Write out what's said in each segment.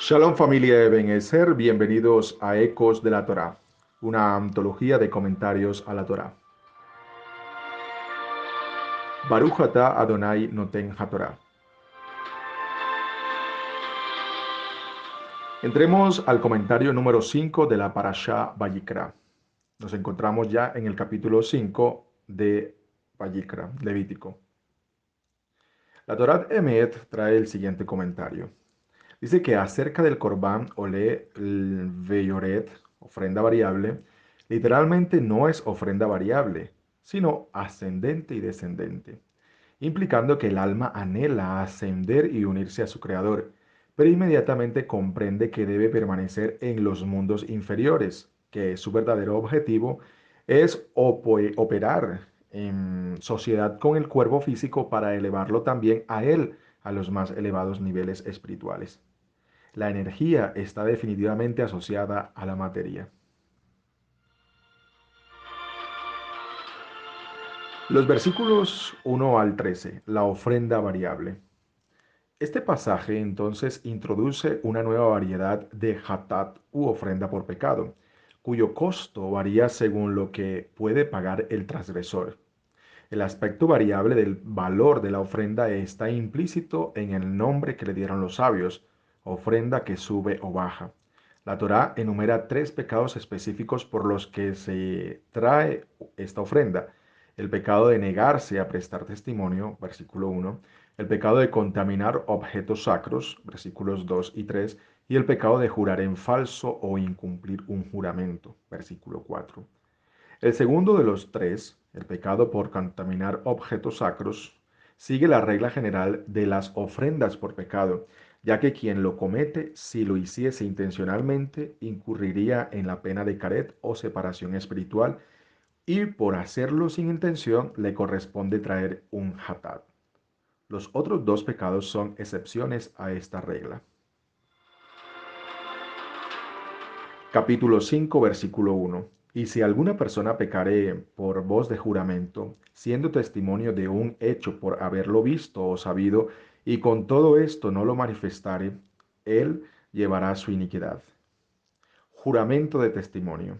Shalom familia de Ben Ezer, bienvenidos a Ecos de la Torá, una antología de comentarios a la Torá. Baruch atah Adonai noten haTorá. Entremos al comentario número 5 de la Parashá Vayikra. Nos encontramos ya en el capítulo 5 de Vayikra, Levítico. La Torá Emet trae el siguiente comentario. Dice que acerca del Corbán Olé Veyoret, ofrenda variable, literalmente no es ofrenda variable, sino ascendente y descendente, implicando que el alma anhela ascender y unirse a su Creador, pero inmediatamente comprende que debe permanecer en los mundos inferiores, que su verdadero objetivo es operar en sociedad con el cuerpo físico para elevarlo también a él a los más elevados niveles espirituales. La energía está definitivamente asociada a la materia. Los versículos 1 al 13, la ofrenda variable. Este pasaje entonces introduce una nueva variedad de hatat u ofrenda por pecado, cuyo costo varía según lo que puede pagar el transgresor. El aspecto variable del valor de la ofrenda está implícito en el nombre que le dieron los sabios, ofrenda que sube o baja. La Torá enumera tres pecados específicos por los que se trae esta ofrenda: el pecado de negarse a prestar testimonio, versículo 1, el pecado de contaminar objetos sacros, versículos 2 y 3, y el pecado de jurar en falso o incumplir un juramento, versículo 4. El segundo de los tres, el pecado por contaminar objetos sacros, sigue la regla general de las ofrendas por pecado, ya que quien lo comete, si lo hiciese intencionalmente, incurriría en la pena de caret o separación espiritual, y por hacerlo sin intención le corresponde traer un hatat. Los otros dos pecados son excepciones a esta regla. Capítulo 5, versículo 1. Y si alguna persona pecare por voz de juramento, siendo testimonio de un hecho por haberlo visto o sabido, y con todo esto no lo manifestare, él llevará su iniquidad. Juramento de testimonio.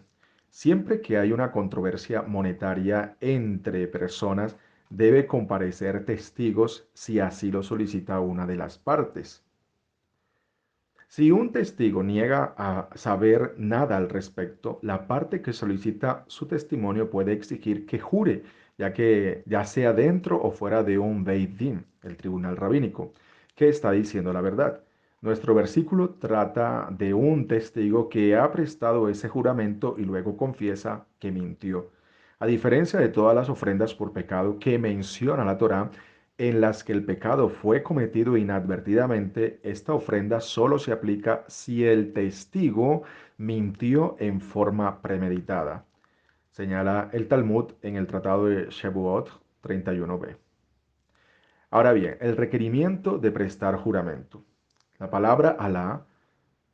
Siempre que hay una controversia monetaria entre personas, debe comparecer testigos si así lo solicita una de las partes. Si un testigo niega a saber nada al respecto, la parte que solicita su testimonio puede exigir que jure, ya sea dentro o fuera de un Beit Din, el tribunal rabínico, que está diciendo la verdad. Nuestro versículo trata de un testigo que ha prestado ese juramento y luego confiesa que mintió. A diferencia de todas las ofrendas por pecado que menciona la Torá, en las que el pecado fue cometido inadvertidamente, esta ofrenda solo se aplica si el testigo mintió en forma premeditada, señala el Talmud en el Tratado de Shevuot 31b. Ahora bien, el requerimiento de prestar juramento. La palabra Alá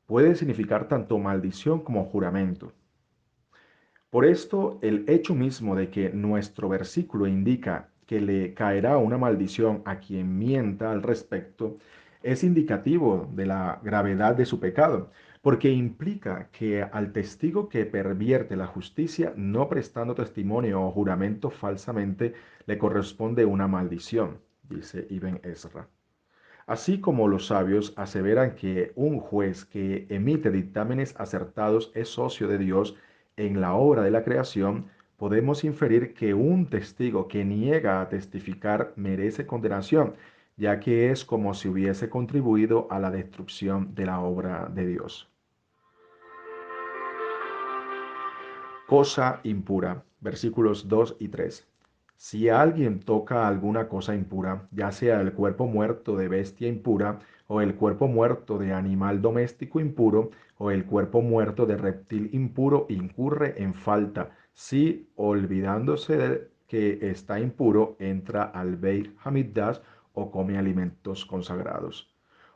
puede significar tanto maldición como juramento. Por esto, el hecho mismo de que nuestro versículo indica que le caerá una maldición a quien mienta al respecto es indicativo de la gravedad de su pecado, porque implica que al testigo que pervierte la justicia no prestando testimonio o juramento falsamente le corresponde una maldición, dice Ibn Ezra. Así como los sabios aseveran que un juez que emite dictámenes acertados es socio de Dios en la obra de la creación, podemos inferir que un testigo que niega a testificar merece condenación, ya que es como si hubiese contribuido a la destrucción de la obra de Dios. Cosa impura, versículos 2 y 3. Si alguien toca alguna cosa impura, ya sea el cuerpo muerto de bestia impura, o el cuerpo muerto de animal doméstico impuro, o el cuerpo muerto de reptil impuro, incurre en falta, si olvidándose de que está impuro, entra al Beit Hamikdash o come alimentos consagrados.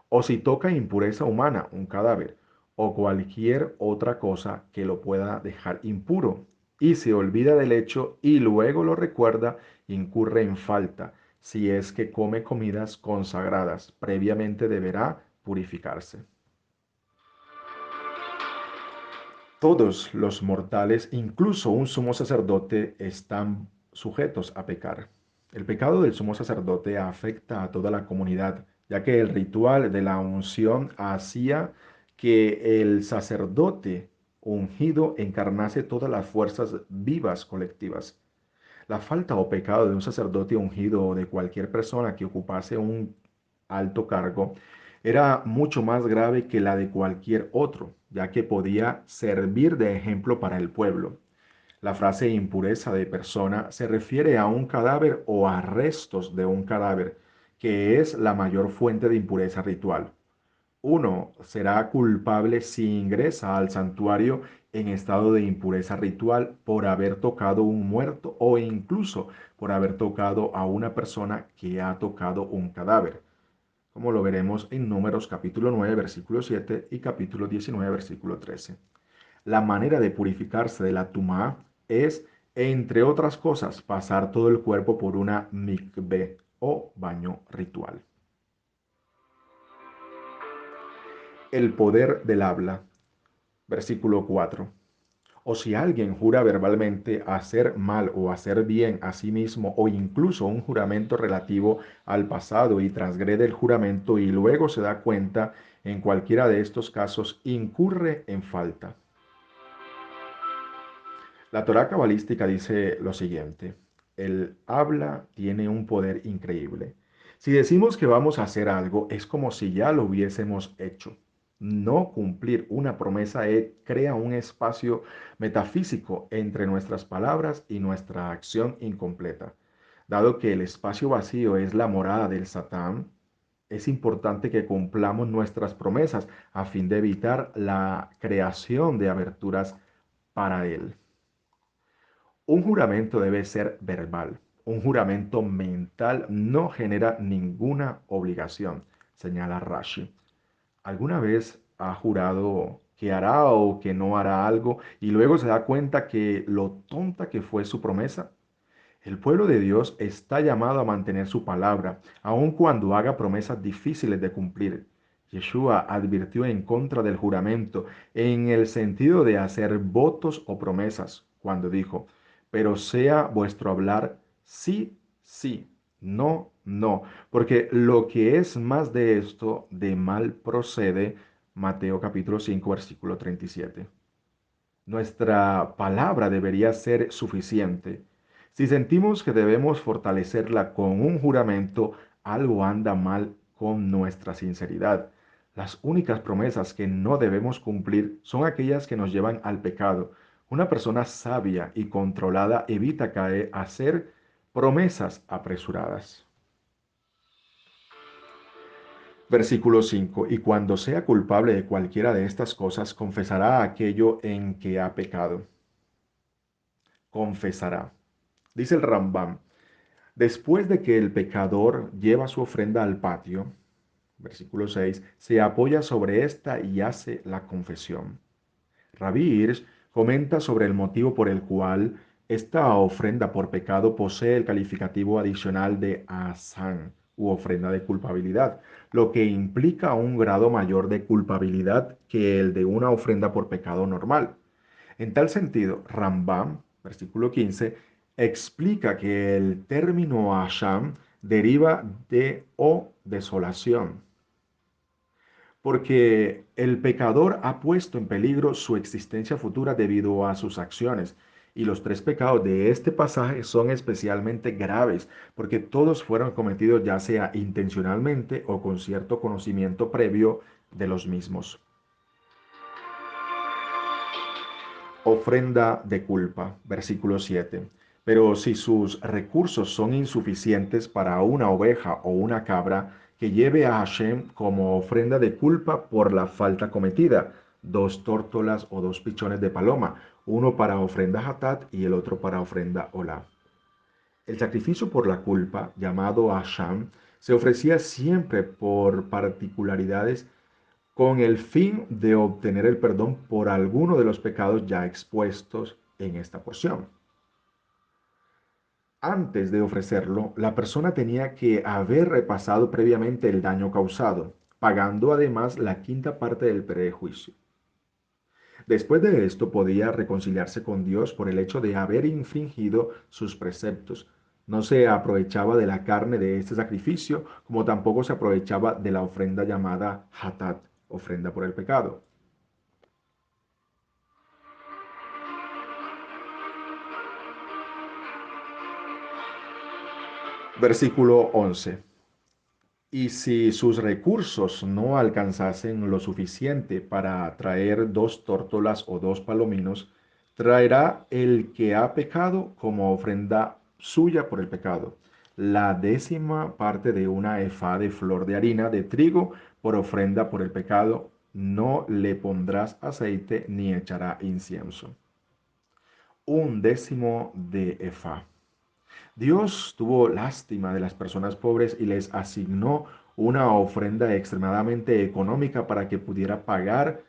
O si toca impureza humana, un cadáver, o cualquier otra cosa que lo pueda dejar impuro, y se olvida del hecho y luego lo recuerda, incurre en falta. Si es que come comidas consagradas, previamente deberá purificarse. Todos los mortales, incluso un sumo sacerdote, están sujetos a pecar. El pecado del sumo sacerdote afecta a toda la comunidad, ya que el ritual de la unción hacía que el sacerdote ungido encarnase todas las fuerzas vivas colectivas. La falta o pecado de un sacerdote ungido o de cualquier persona que ocupase un alto cargo era mucho más grave que la de cualquier otro, ya que podía servir de ejemplo para el pueblo. La frase impureza de persona se refiere a un cadáver o a restos de un cadáver, que es la mayor fuente de impureza ritual. Uno será culpable si ingresa al santuario en estado de impureza ritual por haber tocado un muerto o incluso por haber tocado a una persona que ha tocado un cadáver, como lo veremos en Números capítulo 9, versículo 7 y capítulo 19, versículo 13. La manera de purificarse de la tumá es, entre otras cosas, pasar todo el cuerpo por una mikveh o baño ritual. El poder del habla. Versículo 4. O si alguien jura verbalmente hacer mal o hacer bien a sí mismo o incluso un juramento relativo al pasado y transgrede el juramento y luego se da cuenta, en cualquiera de estos casos incurre en falta. La Torá cabalística dice lo siguiente: el habla tiene un poder increíble. Si decimos que vamos a hacer algo, es como si ya lo hubiésemos hecho. No cumplir una promesa crea un espacio metafísico entre nuestras palabras y nuestra acción incompleta. Dado que el espacio vacío es la morada del Satán, es importante que cumplamos nuestras promesas a fin de evitar la creación de aberturas para él. Un juramento debe ser verbal. Un juramento mental no genera ninguna obligación, señala Rashi. ¿Alguna vez ha jurado que hará o que no hará algo y luego se da cuenta que lo tonta que fue su promesa? El pueblo de Dios está llamado a mantener su palabra, aun cuando haga promesas difíciles de cumplir. Yeshua advirtió en contra del juramento en el sentido de hacer votos o promesas, cuando dijo: pero sea vuestro hablar sí, sí, no, no, porque lo que es más de esto, de mal procede. Mateo capítulo 5, versículo 37. Nuestra palabra debería ser suficiente. Si sentimos que debemos fortalecerla con un juramento, algo anda mal con nuestra sinceridad. Las únicas promesas que no debemos cumplir son aquellas que nos llevan al pecado. Una persona sabia y controlada evita caer a hacer promesas apresuradas. Versículo 5. Y cuando sea culpable de cualquiera de estas cosas, confesará aquello en que ha pecado. Confesará. Dice el Rambam: después de que el pecador lleva su ofrenda al patio, versículo 6, se apoya sobre esta y hace la confesión. Rabí Hirsch comenta sobre el motivo por el cual esta ofrenda por pecado posee el calificativo adicional de asan u ofrenda de culpabilidad, lo que implica un grado mayor de culpabilidad que el de una ofrenda por pecado normal. En tal sentido, Rambam, versículo 15, explica que el término Asham deriva de o desolación, porque el pecador ha puesto en peligro su existencia futura debido a sus acciones. Y los tres pecados de este pasaje son especialmente graves, porque todos fueron cometidos ya sea intencionalmente o con cierto conocimiento previo de los mismos. Ofrenda de culpa, versículo 7. Pero si sus recursos son insuficientes para una oveja o una cabra, que lleve a Hashem como ofrenda de culpa por la falta cometida, 2 tórtolas o 2 pichones de paloma, uno para ofrenda hatat y el otro para ofrenda olá. El sacrificio por la culpa, llamado Hashem, se ofrecía siempre por particularidades con el fin de obtener el perdón por alguno de los pecados ya expuestos en esta porción. Antes de ofrecerlo, la persona tenía que haber repasado previamente el daño causado, pagando además la quinta parte del prejuicio. Después de esto podía reconciliarse con Dios por el hecho de haber infringido sus preceptos. No se aprovechaba de la carne de este sacrificio, como tampoco se aprovechaba de la ofrenda llamada hatat, ofrenda por el pecado. Versículo 11. Y si sus recursos no alcanzasen lo suficiente para traer dos tórtolas o dos palominos, traerá el que ha pecado como ofrenda suya por el pecado, la décima parte de una efá de flor de harina de trigo por ofrenda por el pecado. No le pondrás aceite ni echará incienso. Un décimo de efá. Dios tuvo lástima de las personas pobres y les asignó una ofrenda extremadamente económica para que pudiera pagar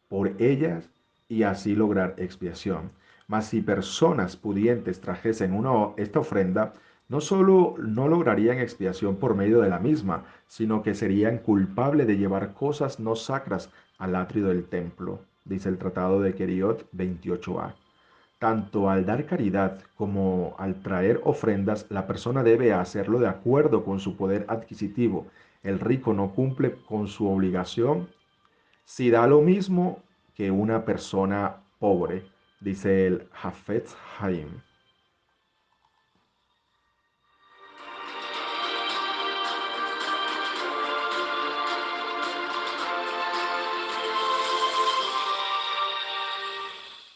por ellas y así lograr expiación. Mas si personas pudientes trajesen esta ofrenda, no solo no lograrían expiación por medio de la misma, sino que serían culpables de llevar cosas no sacras al atrio del templo, dice el Tratado de Queriot 28a. Tanto al dar caridad como al traer ofrendas, la persona debe hacerlo de acuerdo con su poder adquisitivo. El rico no cumple con su obligación si da lo mismo que una persona pobre, dice el Hafetz Haim.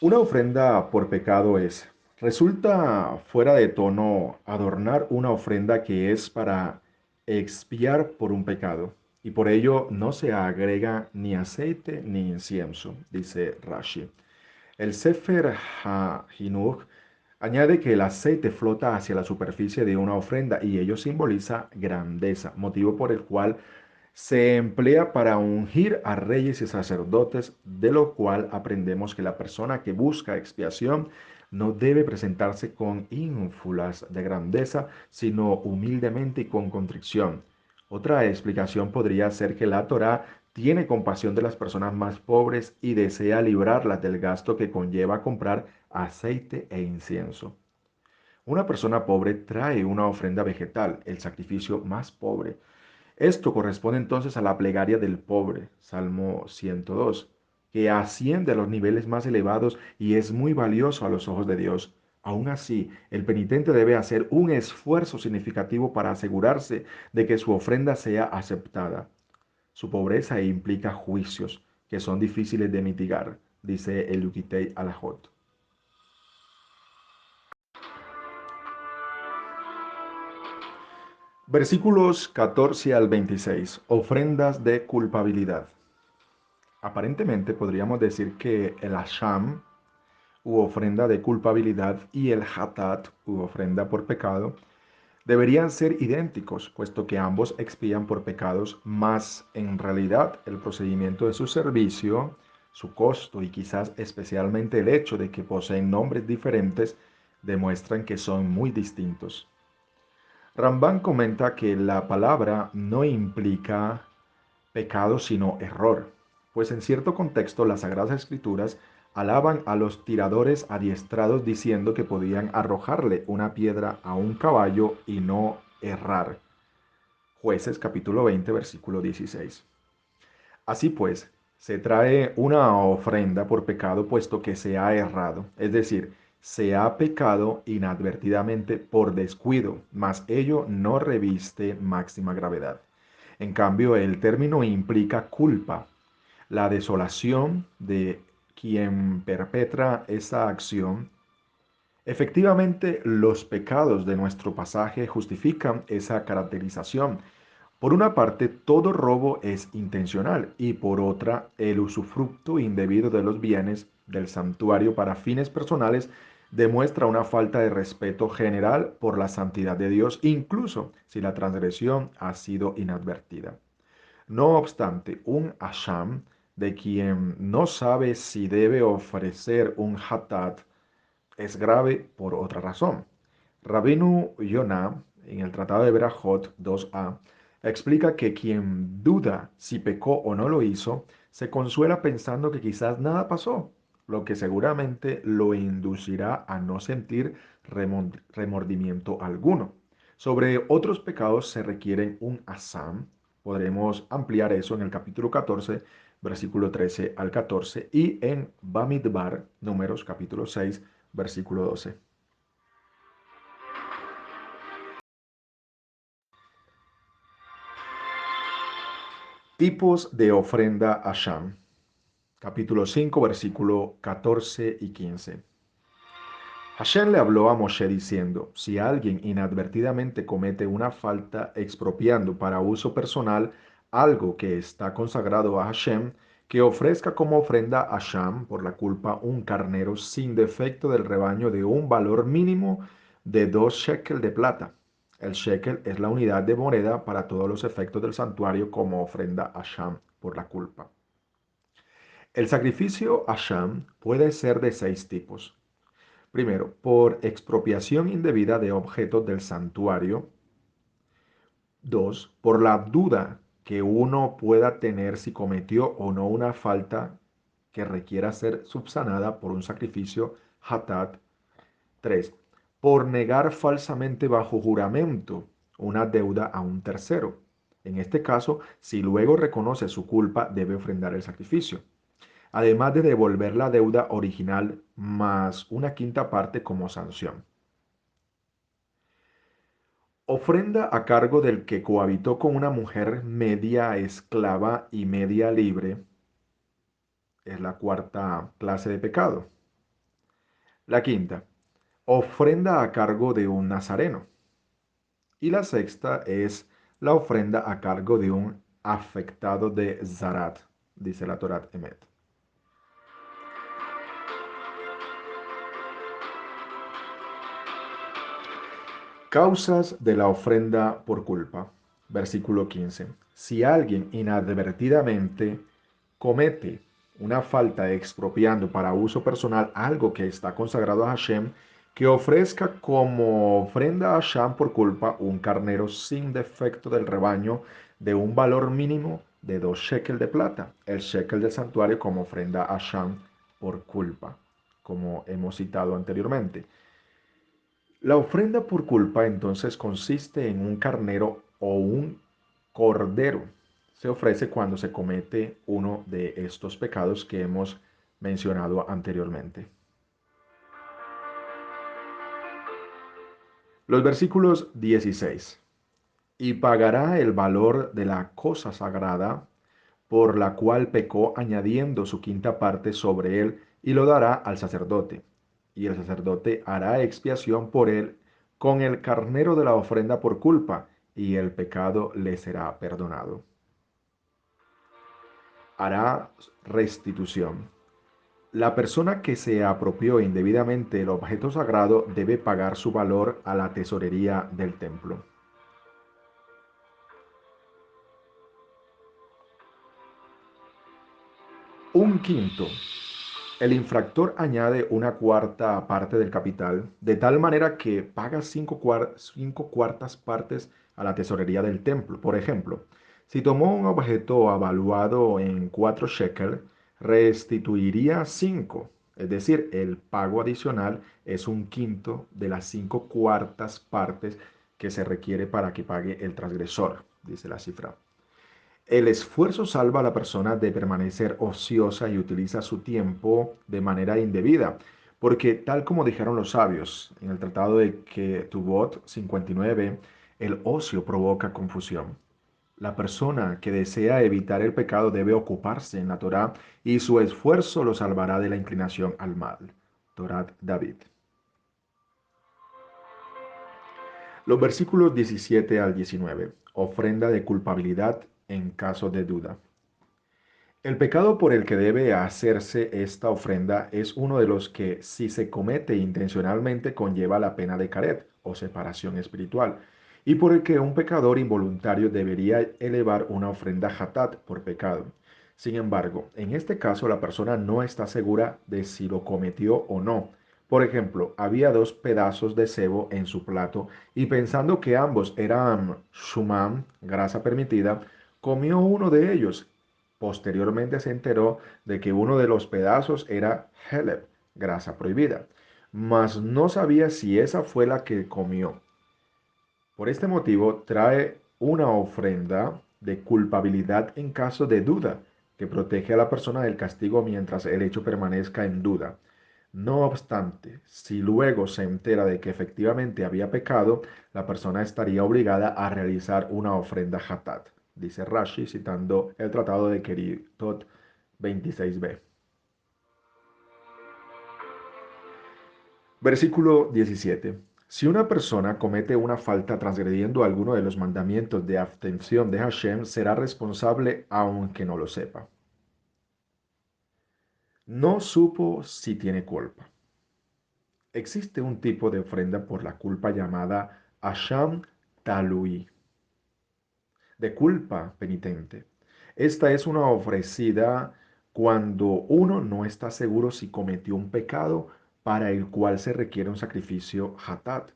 Una ofrenda por pecado es, resulta fuera de tono adornar una ofrenda que es para expiar por un pecado, y por ello no se agrega ni aceite ni incienso, dice Rashi. El Sefer HaHinuch añade que el aceite flota hacia la superficie de una ofrenda y ello simboliza grandeza, motivo por el cual se emplea para ungir a reyes y sacerdotes, de lo cual aprendemos que la persona que busca expiación no debe presentarse con ínfulas de grandeza, sino humildemente y con contrición. Otra explicación podría ser que la Torá tiene compasión de las personas más pobres y desea librarlas del gasto que conlleva comprar aceite e incienso. Una persona pobre trae una ofrenda vegetal, el sacrificio más pobre. Esto corresponde entonces a la plegaria del pobre, Salmo 102, que asciende a los niveles más elevados y es muy valioso a los ojos de Dios. Aún así, el penitente debe hacer un esfuerzo significativo para asegurarse de que su ofrenda sea aceptada. Su pobreza implica juicios que son difíciles de mitigar, dice el Yukitei Alajot. Versículos 14 al 26. Ofrendas de culpabilidad. Aparentemente podríamos decir que el Asham u ofrenda de culpabilidad y el Hatat u ofrenda por pecado deberían ser idénticos, puesto que ambos expían por pecados, mas en realidad el procedimiento de su servicio, su costo y quizás especialmente el hecho de que poseen nombres diferentes demuestran que son muy distintos. Ramban comenta que la palabra no implica pecado sino error, pues en cierto contexto las Sagradas Escrituras alaban a los tiradores adiestrados diciendo que podían arrojarle una piedra a un caballo y no errar. Jueces capítulo 20 versículo 16. Así pues, se trae una ofrenda por pecado puesto que se ha errado, es decir, se ha pecado inadvertidamente por descuido, mas ello no reviste máxima gravedad. En cambio, el término implica culpa, la desolación de quien perpetra esa acción. Efectivamente, los pecados de nuestro pasaje justifican esa caracterización. Por una parte, todo robo es intencional y por otra, el usufructo indebido de los bienes del santuario para fines personales demuestra una falta de respeto general por la santidad de Dios, incluso si la transgresión ha sido inadvertida. No obstante, un asham de quien no sabe si debe ofrecer un hatat es grave por otra razón. Rabinu Yonah, en el Tratado de Berajot 2a, explica que quien duda si pecó o no lo hizo, se consuela pensando que quizás nada pasó. lo que seguramente lo inducirá a no sentir remordimiento alguno. Sobre otros pecados se requieren un asam. Podremos ampliar eso en el capítulo 14, versículo 13 al 14, y en Bamidbar, Números, capítulo 6, versículo 12. Tipos de ofrenda a Sham. Capítulo 5, versículo 14 y 15. Hashem le habló a Moshe diciendo, si alguien inadvertidamente comete una falta expropiando para uso personal algo que está consagrado a Hashem, que ofrezca como ofrenda a Hashem por la culpa un carnero sin defecto del rebaño de un valor mínimo de 2 shekel de plata. El shekel es la unidad de moneda para todos los efectos del santuario como ofrenda a Hashem por la culpa. El sacrificio a Hashem puede ser de 6 tipos. Primero, por expropiación indebida de objetos del santuario. 2, por la duda que uno pueda tener si cometió o no una falta que requiera ser subsanada por un sacrificio hatat. 3, por negar falsamente bajo juramento una deuda a un tercero. En este caso, si luego reconoce su culpa, debe ofrendar el sacrificio, además de devolver la deuda original más una quinta parte como sanción. Ofrenda a cargo del que cohabitó con una mujer media esclava y media libre es la cuarta clase de pecado. La quinta, ofrenda a cargo de un nazareno. Y la sexta es la ofrenda a cargo de un afectado de Zarat, dice la Torat Emet. Causas de la ofrenda por culpa. Versículo 15. Si alguien inadvertidamente comete una falta expropiando para uso personal algo que está consagrado a Hashem, que ofrezca como ofrenda a Hashem por culpa un carnero sin defecto del rebaño de un valor mínimo de 2 shekel de plata, el shekel del santuario como ofrenda a Hashem por culpa, como hemos citado anteriormente. La ofrenda por culpa entonces consiste en un carnero o un cordero. Se ofrece cuando se comete uno de estos pecados que hemos mencionado anteriormente. Los versículos 16. Y pagará el valor de la cosa sagrada por la cual pecó, añadiendo su quinta parte sobre él, y lo dará al sacerdote. Y el sacerdote hará expiación por él con el carnero de la ofrenda por culpa, y el pecado le será perdonado. Hará restitución. La persona que se apropió indebidamente el objeto sagrado debe pagar su valor a la tesorería del templo. Un quinto. El infractor añade una cuarta parte del capital, de tal manera que paga cinco cuartas partes a la tesorería del templo. Por ejemplo, si tomó un objeto avaluado en 4 shekel, restituiría 5. Es decir, el pago adicional es un quinto de las 5 cuartas partes que se requiere para que pague el transgresor, dice la cifra. El esfuerzo salva a la persona de permanecer ociosa y utiliza su tiempo de manera indebida, porque tal como dijeron los sabios en el tratado de Ketubot 59, el ocio provoca confusión. La persona que desea evitar el pecado debe ocuparse en la Torá y su esfuerzo lo salvará de la inclinación al mal. Torat David. Los versículos 17 al 19. Ofrenda de culpabilidad en caso de duda. El pecado por el que debe hacerse esta ofrenda es uno de los que, si se comete intencionalmente, conlleva la pena de caret o separación espiritual, y por el que un pecador involuntario debería elevar una ofrenda hatat por pecado. Sin embargo, en este caso la persona no está segura de si lo cometió o no. Por ejemplo, había 2 pedazos de cebo en su plato y pensando que ambos eran shumam, grasa permitida, comió uno de ellos Posteriormente se enteró de que uno de los pedazos era heleb, grasa prohibida, mas no sabía si esa fue la que comió. Por este motivo trae una ofrenda de culpabilidad en caso de duda, que protege a la persona del castigo mientras el hecho permanezca en duda. No obstante, si luego se entera de que efectivamente había pecado, la persona estaría obligada a realizar una ofrenda hatat, dice Rashi citando el tratado de Keritot 26b. Versículo 17. Si una persona comete una falta transgrediendo alguno de los mandamientos de abstención de Hashem, será responsable aunque no lo sepa. No supo si tiene culpa. Existe un tipo de ofrenda por la culpa llamada Asham Talui, de culpa penitente. Esta es una ofrecida cuando uno no está seguro si cometió un pecado para el cual se requiere un sacrificio hatat.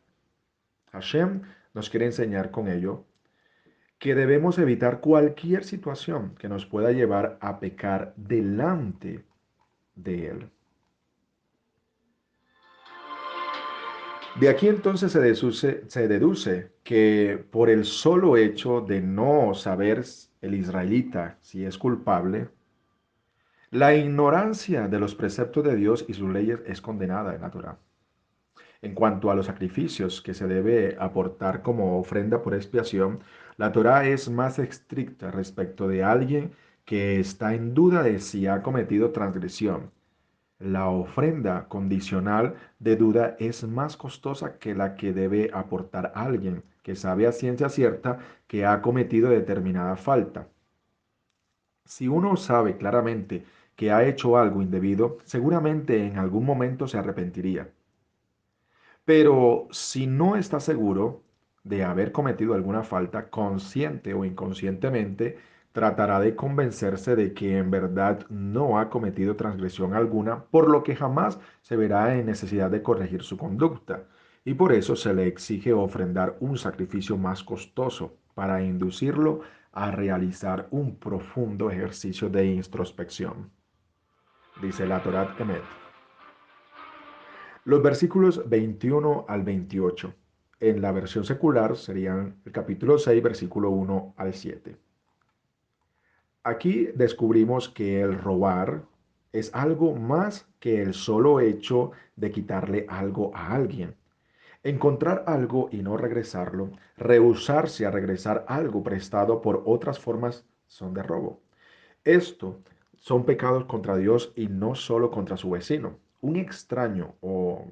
Hashem nos quiere enseñar con ello que debemos evitar cualquier situación que nos pueda llevar a pecar delante de Él. De aquí entonces se deduce que por el solo hecho de no saber el israelita si es culpable, la ignorancia de los preceptos de Dios y sus leyes es condenada en la Torá. En cuanto a los sacrificios que se debe aportar como ofrenda por expiación, la Torá es más estricta respecto de alguien que está en duda de si ha cometido transgresión. La ofrenda condicional de duda es más costosa que la que debe aportar alguien que sabe a ciencia cierta que ha cometido determinada falta. Si uno sabe claramente que ha hecho algo indebido, seguramente en algún momento se arrepentiría. Pero si no está seguro de haber cometido alguna falta, consciente o inconscientemente, tratará de convencerse de que en verdad no ha cometido transgresión alguna, por lo que jamás se verá en necesidad de corregir su conducta. Y por eso se le exige ofrendar un sacrificio más costoso para inducirlo a realizar un profundo ejercicio de introspección. Dice la Torah Emet. Los versículos 21 al 28 en la versión secular serían el capítulo 6, versículo 1 al 7. Aquí descubrimos que el robar es algo más que el solo hecho de quitarle algo a alguien. Encontrar algo y no regresarlo, rehusarse a regresar algo prestado por otras formas son de robo. Esto son pecados contra Dios y no solo contra su vecino. Un extraño o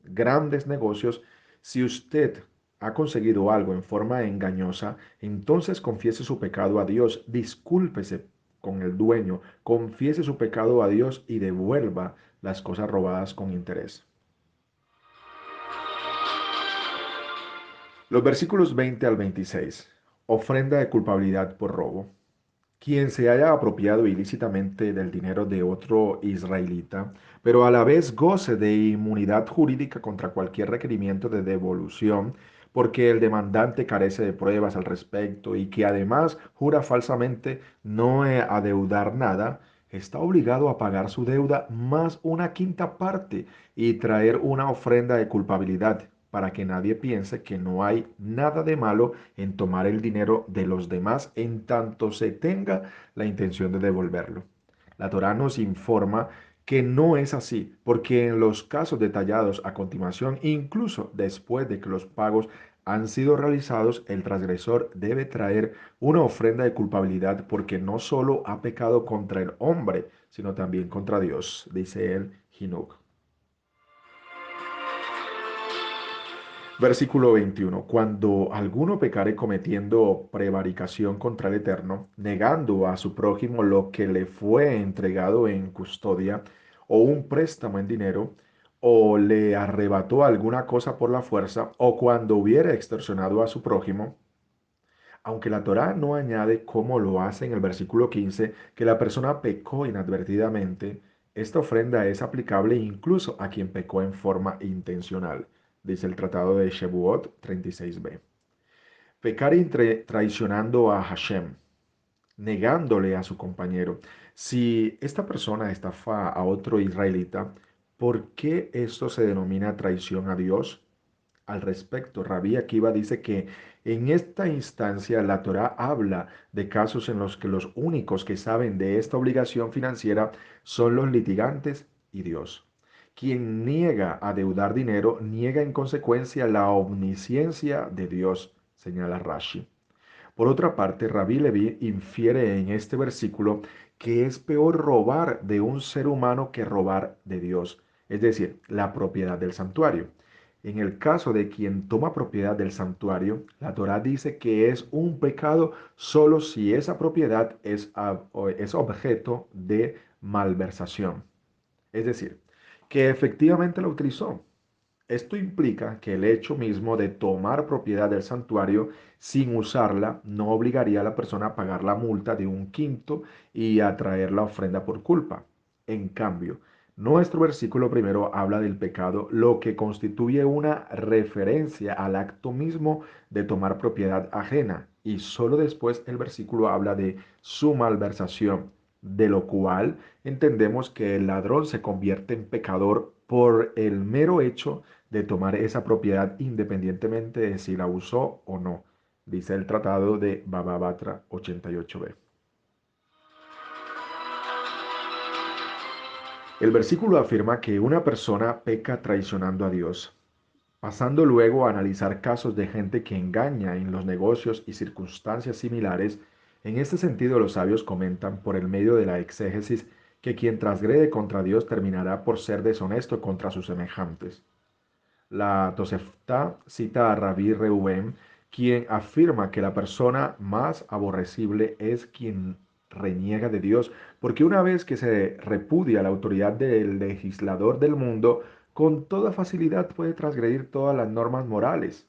grandes negocios, si usted ha conseguido algo en forma engañosa, entonces confiese su pecado a Dios, discúlpese con el dueño, confiese su pecado a Dios y devuelva las cosas robadas con interés. Los versículos 20 al 26. Ofrenda de culpabilidad por robo. Quien se haya apropiado ilícitamente del dinero de otro israelita, pero a la vez goce de inmunidad jurídica contra cualquier requerimiento de devolución, porque el demandante carece de pruebas al respecto y que además jura falsamente no adeudar nada, está obligado a pagar su deuda más una quinta parte y traer una ofrenda de culpabilidad para que nadie piense que no hay nada de malo en tomar el dinero de los demás en tanto se tenga la intención de devolverlo. La Torá nos informa que no es así, porque en los casos detallados a continuación, incluso después de que los pagos han sido realizados, el transgresor debe traer una ofrenda de culpabilidad porque no solo ha pecado contra el hombre, sino también contra Dios, dice el Hinuk. Versículo 21. Cuando alguno pecare cometiendo prevaricación contra el Eterno, negando a su prójimo lo que le fue entregado en custodia, o un préstamo en dinero, o le arrebató alguna cosa por la fuerza, o cuando hubiera extorsionado a su prójimo, aunque la Torá no añade cómo lo hace en el versículo 15, que la persona pecó inadvertidamente, esta ofrenda es aplicable incluso a quien pecó en forma intencional, dice el Tratado de Shebuot 36b. Pecar traicionando a Hashem. negándole a su compañero. Si esta persona estafa a otro israelita, ¿por qué esto se denomina traición a Dios? Al respecto, Rabí Akiva dice que en esta instancia la Torá habla de casos en los que los únicos que saben de esta obligación financiera son los litigantes y Dios. Quien niega a deudar dinero niega en consecuencia la omnisciencia de Dios, señala Rashi. Por otra parte, Rabí Leví infiere en este versículo que es peor robar de un ser humano que robar de Dios, es decir, la propiedad del santuario. En el caso de quien toma propiedad del santuario, la Torá dice que es un pecado solo si esa propiedad es objeto de malversación, es decir, que efectivamente la utilizó. Esto implica que el hecho mismo de tomar propiedad del santuario sin usarla no obligaría a la persona a pagar la multa de un quinto y a traer la ofrenda por culpa. En cambio, nuestro versículo primero habla del pecado, lo que constituye una referencia al acto mismo de tomar propiedad ajena, y solo después el versículo habla de su malversación, de lo cual entendemos que el ladrón se convierte en pecador por el mero hecho de tomar esa propiedad independientemente de si la usó o no, dice el tratado de Baba Batra 88b. El versículo afirma que una persona peca traicionando a Dios, pasando luego a analizar casos de gente que engaña en los negocios y circunstancias similares. En este sentido, los sabios comentan por el medio de la exégesis que quien transgrede contra Dios terminará por ser deshonesto contra sus semejantes. La Tosefta cita a Rabí Reuben, quien afirma que la persona más aborrecible es quien reniega de Dios, porque una vez que se repudia la autoridad del legislador del mundo, con toda facilidad puede transgredir todas las normas morales.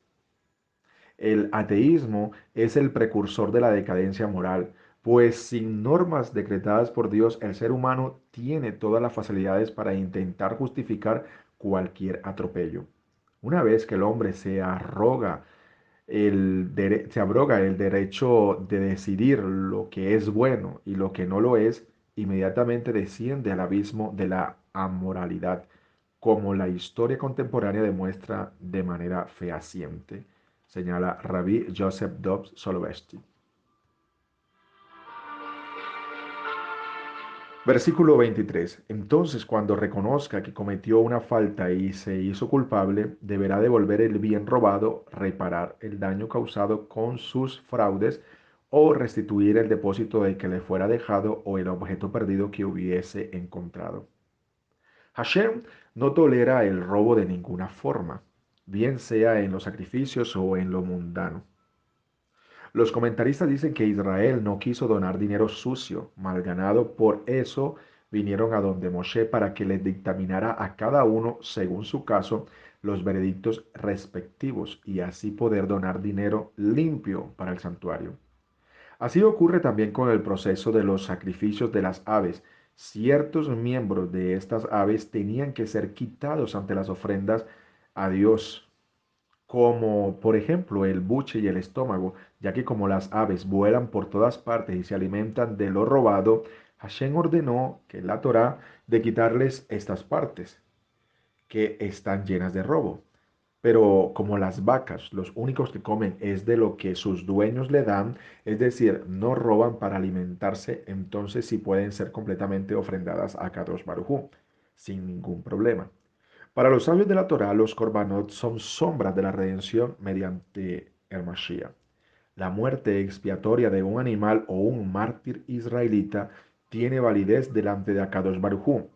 El ateísmo es el precursor de la decadencia moral, pues sin normas decretadas por Dios, el ser humano tiene todas las facilidades para intentar justificar cualquier atropello. Una vez que el hombre se abroga el derecho de decidir lo que es bueno y lo que no lo es, inmediatamente desciende al abismo de la amoralidad, como la historia contemporánea demuestra de manera fehaciente, señala Rabbi Joseph Dobbs Solovesti. Versículo 23. Entonces, cuando reconozca que cometió una falta y se hizo culpable, deberá devolver el bien robado, reparar el daño causado con sus fraudes o restituir el depósito de que le fuera dejado o el objeto perdido que hubiese encontrado. Hashem no tolera el robo de ninguna forma, bien sea en los sacrificios o en lo mundano. Los comentaristas dicen que Israel no quiso donar dinero sucio, mal ganado, por eso vinieron a donde Moshe para que les dictaminara a cada uno, según su caso, los veredictos respectivos y así poder donar dinero limpio para el santuario. Así ocurre también con el proceso de los sacrificios de las aves. Ciertos miembros de estas aves tenían que ser quitados ante las ofrendas a Dios, como por ejemplo el buche y el estómago, ya que como las aves vuelan por todas partes y se alimentan de lo robado, Hashem ordenó que la Torá de quitarles estas partes, que están llenas de robo. Pero como las vacas, los únicos que comen es de lo que sus dueños le dan, es decir, no roban para alimentarse, entonces sí pueden ser completamente ofrendadas a Kadosh Baruj Hu, sin ningún problema. Para los sabios de la Torá, los korbanot son sombras de la redención mediante el Mashiach. La muerte expiatoria de un animal o un mártir israelita tiene validez delante de Akadosh Baruj Hu.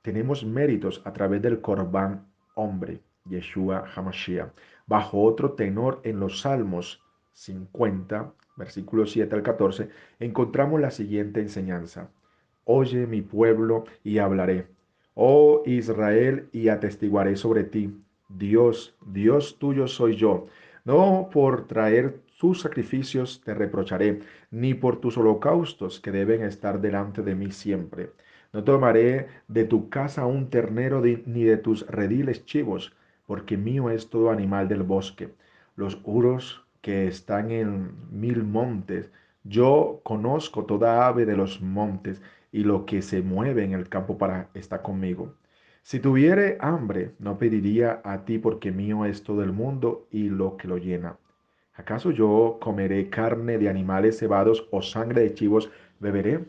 Tenemos méritos a través del Corban hombre, Yeshua Hamashiach. Bajo otro tenor en los Salmos 50, versículos 7 al 14, encontramos la siguiente enseñanza. Oye mi pueblo y hablaré. Oh Israel, y atestiguaré sobre ti. Dios, Dios tuyo soy yo. No por traer tus sacrificios te reprocharé, ni por tus holocaustos que deben estar delante de mí siempre. No tomaré de tu casa un ternero ni de tus rediles chivos, porque mío es todo animal del bosque. Los uros que están en 1000 montes, Yo conozco toda ave de los montes y lo que se mueve en el campo para está conmigo. Si tuviere hambre, no pediría a ti porque mío es todo el mundo y lo que lo llena. ¿Acaso yo comeré carne de animales cebados o sangre de chivos beberé?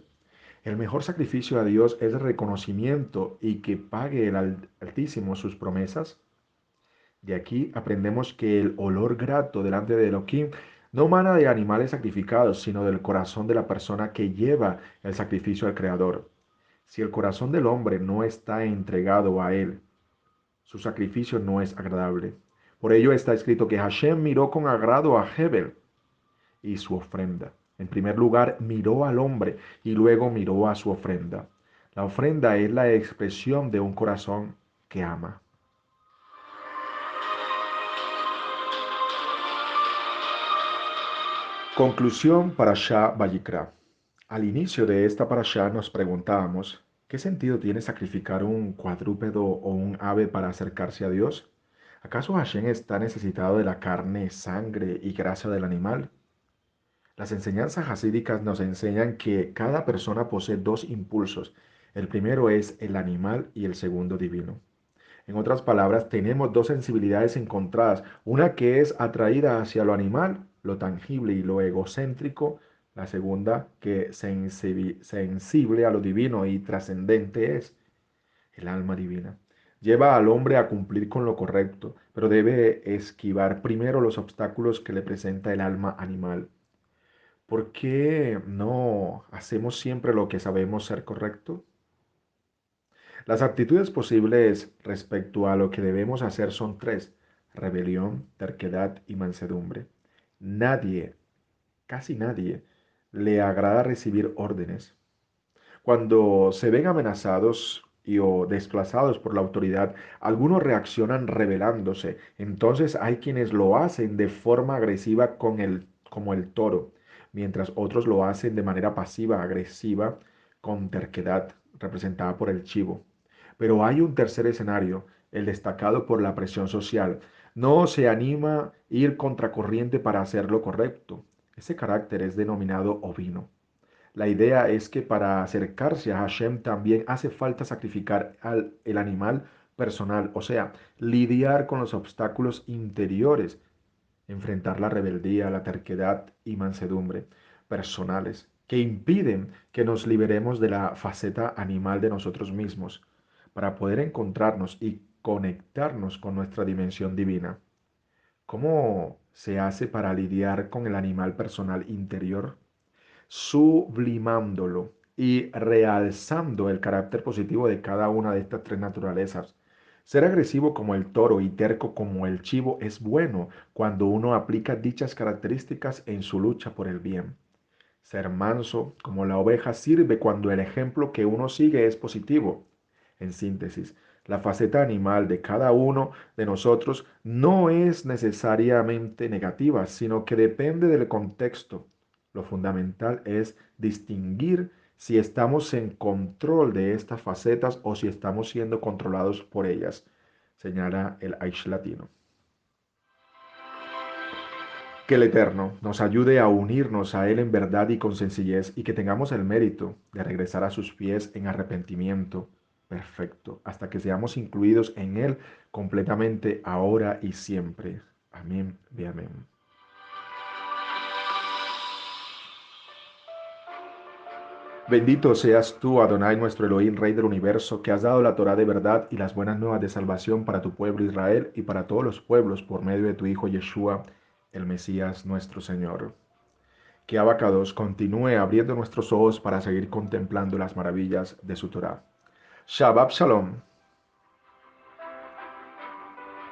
El mejor sacrificio a Dios es el reconocimiento y que pague el Altísimo sus promesas. De aquí aprendemos que el olor grato delante de Elohim no mana de animales sacrificados, sino del corazón de la persona que lleva el sacrificio al Creador. Si el corazón del hombre no está entregado a él, su sacrificio no es agradable. Por ello está escrito que Hashem miró con agrado a Hebel y su ofrenda. En primer lugar, miró al hombre y luego miró a su ofrenda. La ofrenda es la expresión de un corazón que ama. Conclusión para Shah Vayikra. Al inicio de esta parashá nos preguntábamos, ¿qué sentido tiene sacrificar un cuadrúpedo o un ave para acercarse a Dios? ¿Acaso Hashem está necesitado de la carne, sangre y grasa del animal? Las enseñanzas hasídicas nos enseñan que cada persona posee dos impulsos. El primero es el animal y el segundo divino. En otras palabras, tenemos dos sensibilidades encontradas, una que es atraída hacia lo animal, lo tangible y lo egocéntrico, la segunda que sensible a lo divino y trascendente es el alma divina. Lleva al hombre a cumplir con lo correcto, pero debe esquivar primero los obstáculos que le presenta el alma animal. ¿Por qué no hacemos siempre lo que sabemos ser correcto? Las actitudes posibles respecto a lo que debemos hacer son tres: rebelión, terquedad y mansedumbre. Nadie, casi nadie, le agrada recibir órdenes. Cuando se ven amenazados o desplazados por la autoridad, algunos reaccionan rebelándose. Entonces hay quienes lo hacen de forma agresiva como el toro, mientras otros lo hacen de manera pasiva, agresiva, con terquedad, representada por el chivo. Pero hay un tercer escenario, el destacado por la presión social. No se anima a ir contracorriente para hacer lo correcto. Ese carácter es denominado ovino. La idea es que para acercarse a Hashem también hace falta sacrificar el animal personal, o sea, lidiar con los obstáculos interiores, enfrentar la rebeldía, la terquedad y mansedumbre personales que impiden que nos liberemos de la faceta animal de nosotros mismos para poder encontrarnos y conectarnos con nuestra dimensión divina. ¿Cómo se hace para lidiar con el animal personal interior? Sublimándolo y realzando el carácter positivo de cada una de estas tres naturalezas. Ser agresivo como el toro y terco como el chivo es bueno cuando uno aplica dichas características en su lucha por el bien. Ser manso como la oveja sirve cuando el ejemplo que uno sigue es positivo. En síntesis, la faceta animal de cada uno de nosotros no es necesariamente negativa, sino que depende del contexto. Lo fundamental es distinguir si estamos en control de estas facetas o si estamos siendo controlados por ellas, señala el Aish latino. Que el Eterno nos ayude a unirnos a Él en verdad y con sencillez y que tengamos el mérito de regresar a sus pies en arrepentimiento perfecto, hasta que seamos incluidos en Él completamente ahora y siempre. Amén y amén. Bendito seas tú, Adonai, nuestro Elohim, Rey del universo, que has dado la Torá de verdad y las buenas nuevas de salvación para tu pueblo Israel y para todos los pueblos por medio de tu Hijo Yeshua, el Mesías nuestro Señor. Que Abacados continúe abriendo nuestros ojos para seguir contemplando las maravillas de su Torá. Shabbat Shalom.